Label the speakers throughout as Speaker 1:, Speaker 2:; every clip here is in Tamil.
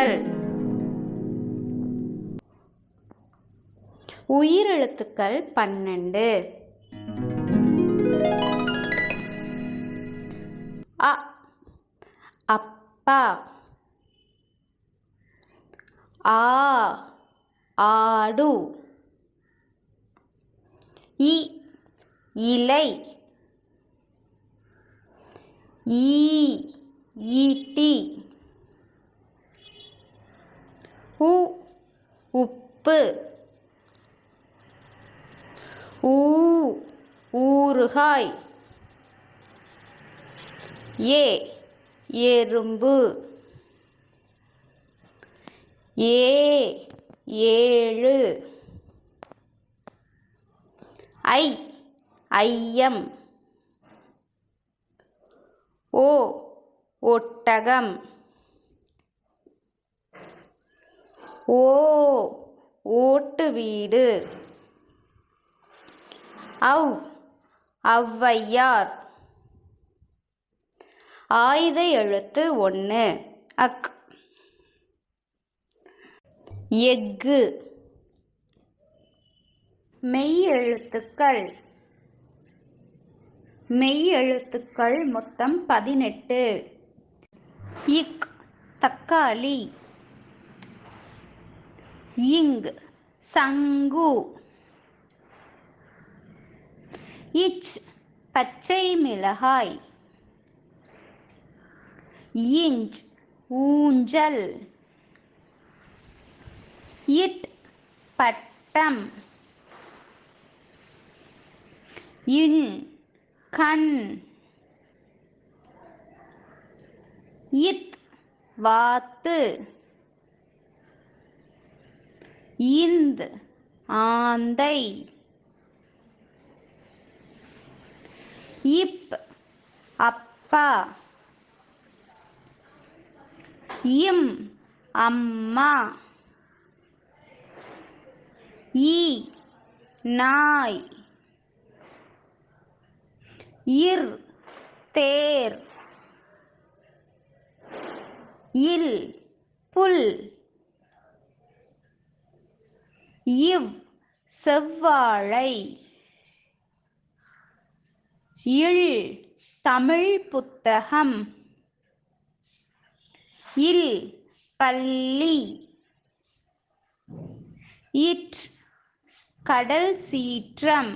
Speaker 1: உயிரெழுத்துக்கள். உயிரெழுத்துக்கள் 12. அ அப்பா. ஆ ஆடு. இ இலை. ஈ ஈட்டி. உ உப்பு. ஊ ஊறுகாய். ஏ எறும்பு. ஏ ஏழு. ஐ ஐயம். ஓ ஒட்டகம். ஓ ஓட்டு வீடு. ஔ ஔவையார். ஆயுத எழுத்து 1. அக். எஃகு. மெய் எழுத்துக்கள். மெய் எழுத்துக்கள் மொத்தம் 18. இக் தக்காளி. இங் சங்கு. இச் பச்சை மிளகாய். இஞ்ச் ஊஞ்சல். இட் பட்டம். இன் கண். இத் வாத்து. இந்த் ஆந்தை. இப் அப்பா. இம் அம்மா. ஈ நாய். இர் தேர். இல் புல். இவ் செவ்வாழை. இல் தமிழ் புத்தகம். இல் பள்ளி. இட் கடல் சீற்றம்.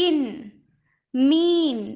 Speaker 1: இன் மீன்.